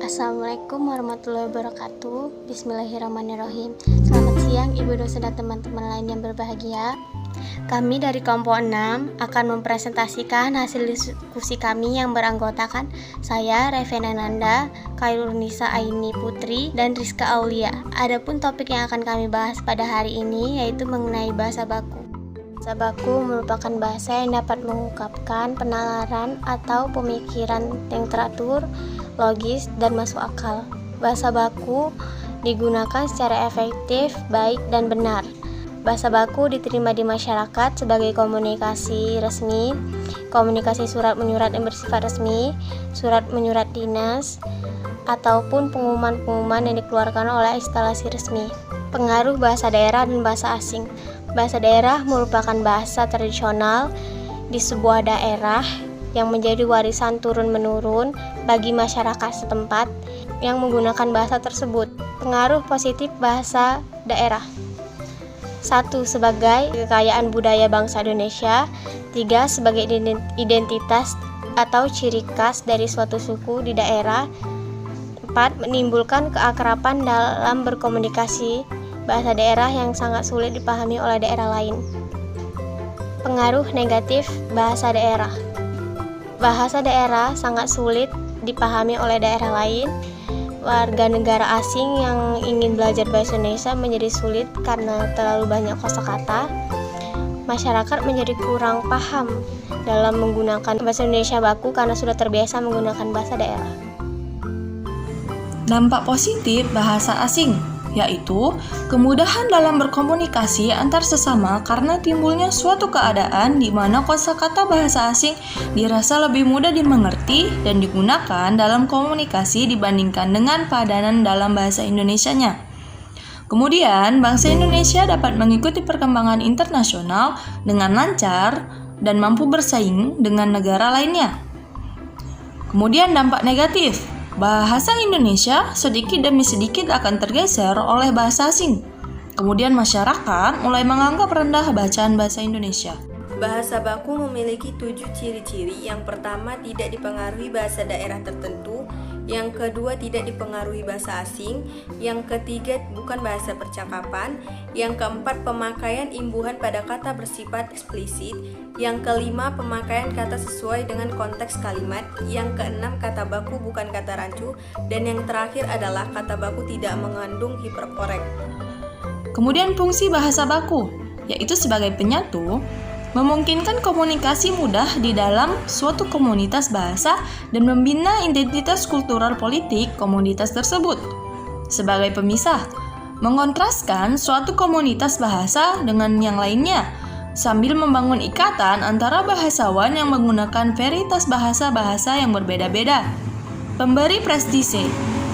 Assalamualaikum warahmatullahi wabarakatuh. Bismillahirrahmanirrahim. Selamat siang Ibu dosen dan teman-teman lain yang berbahagia. Kami dari kelompok 6 akan mempresentasikan hasil diskusi kami yang beranggotakan saya, Revena Nanda, Khairunisa Aini Putri, dan Rizka Aulia. Adapun topik yang akan kami bahas pada hari ini yaitu mengenai bahasa baku. Bahasa baku merupakan bahasa yang dapat mengungkapkan penalaran atau pemikiran yang teratur, logis, dan masuk akal. Bahasa baku digunakan secara efektif, baik, dan benar. Bahasa baku diterima di masyarakat sebagai komunikasi resmi, komunikasi surat menyurat yang bersifat resmi, surat menyurat dinas, ataupun pengumuman-pengumuman yang dikeluarkan oleh instalasi resmi. Pengaruh bahasa daerah dan bahasa asing. Bahasa daerah merupakan bahasa tradisional di sebuah daerah yang menjadi warisan turun-menurun bagi masyarakat setempat yang menggunakan bahasa tersebut. Pengaruh positif bahasa daerah: 1. Sebagai kekayaan budaya bangsa Indonesia. 3. Sebagai identitas atau ciri khas dari suatu suku di daerah. 4. Menimbulkan keakraban dalam berkomunikasi bahasa daerah yang sangat sulit dipahami oleh daerah lain. Pengaruh negatif bahasa daerah. Bahasa daerah sangat sulit dipahami oleh daerah lain. Warga negara asing yang ingin belajar bahasa Indonesia menjadi sulit karena terlalu banyak kosakata. Masyarakat menjadi kurang paham dalam menggunakan bahasa Indonesia baku karena sudah terbiasa menggunakan bahasa daerah. Dampak positif bahasa asing yaitu kemudahan dalam berkomunikasi antar sesama karena timbulnya suatu keadaan di mana kosakata bahasa asing dirasa lebih mudah dimengerti dan digunakan dalam komunikasi dibandingkan dengan padanan dalam bahasa Indonesianya. Kemudian, bangsa Indonesia dapat mengikuti perkembangan internasional dengan lancar dan mampu bersaing dengan negara lainnya. Kemudian dampak negatif. Bahasa Indonesia sedikit demi sedikit akan tergeser oleh bahasa asing. Kemudian masyarakat mulai menganggap rendah bacaan bahasa Indonesia. Bahasa baku memiliki 7 ciri-ciri. Yang pertama, tidak dipengaruhi bahasa daerah tertentu. Yang kedua, tidak dipengaruhi bahasa asing. Yang ketiga, bukan bahasa percakapan. Yang keempat, pemakaian imbuhan pada kata bersifat eksplisit. Yang kelima, pemakaian kata sesuai dengan konteks kalimat. Yang keenam, kata baku bukan kata rancu. Dan yang terakhir adalah kata baku tidak mengandung hiperkorek. Kemudian fungsi bahasa baku, yaitu sebagai penyatu, memungkinkan komunikasi mudah di dalam suatu komunitas bahasa dan membina identitas kultural politik komunitas tersebut. Sebagai pemisah, mengontraskan suatu komunitas bahasa dengan yang lainnya, sambil membangun ikatan antara bahasawan yang menggunakan varietas bahasa-bahasa yang berbeda-beda. Pemberi prestise,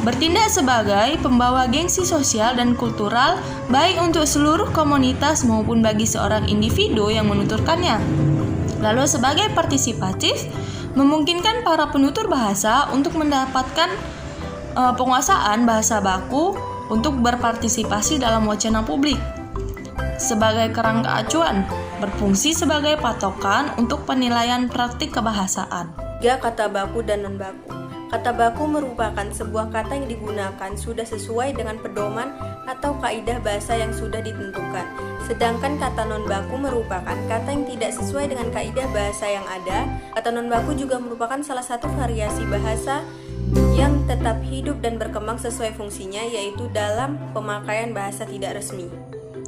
bertindak sebagai pembawa gengsi sosial dan kultural baik untuk seluruh komunitas maupun bagi seorang individu yang menuturkannya. Lalu sebagai partisipatif, memungkinkan para penutur bahasa untuk mendapatkan penguasaan bahasa baku untuk berpartisipasi dalam wacana publik. Sebagai kerangka acuan, berfungsi sebagai patokan untuk penilaian praktik kebahasaan. 3. Kata baku dan non-baku. Kata baku merupakan sebuah kata yang digunakan sudah sesuai dengan pedoman atau kaidah bahasa yang sudah ditentukan. Sedangkan kata non-baku merupakan kata yang tidak sesuai dengan kaidah bahasa yang ada. Kata non-baku juga merupakan salah satu variasi bahasa yang tetap hidup dan berkembang sesuai fungsinya, yaitu dalam pemakaian bahasa tidak resmi.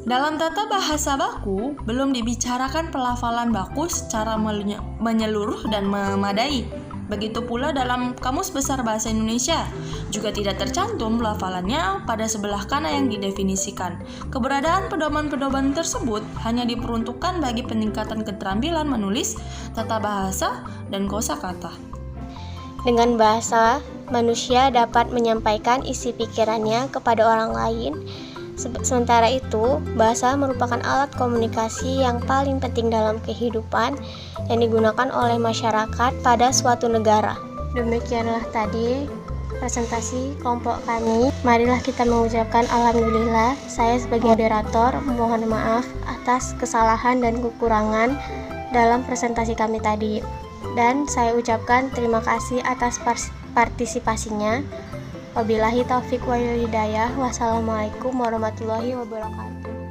Dalam tata bahasa baku, belum dibicarakan pelafalan baku secara menyeluruh dan memadai. Begitu pula dalam Kamus Besar Bahasa Indonesia, juga tidak tercantum pelafalannya pada sebelah kanan yang didefinisikan. Keberadaan pedoman-pedoman tersebut hanya diperuntukkan bagi peningkatan keterampilan menulis, tata bahasa, dan kosakata. Dengan bahasa, manusia dapat menyampaikan isi pikirannya kepada orang lain. Sementara itu, bahasa merupakan alat komunikasi yang paling penting dalam kehidupan yang digunakan oleh masyarakat pada suatu negara. Demikianlah tadi presentasi kelompok kami. Marilah kita mengucapkan alhamdulillah. Saya sebagai moderator mohon maaf atas kesalahan dan kekurangan dalam presentasi kami tadi. Dan saya ucapkan terima kasih atas partisipasinya. Wabillahi taufiq wal hidayah. Wassalamualaikum warahmatullahi wabarakatuh.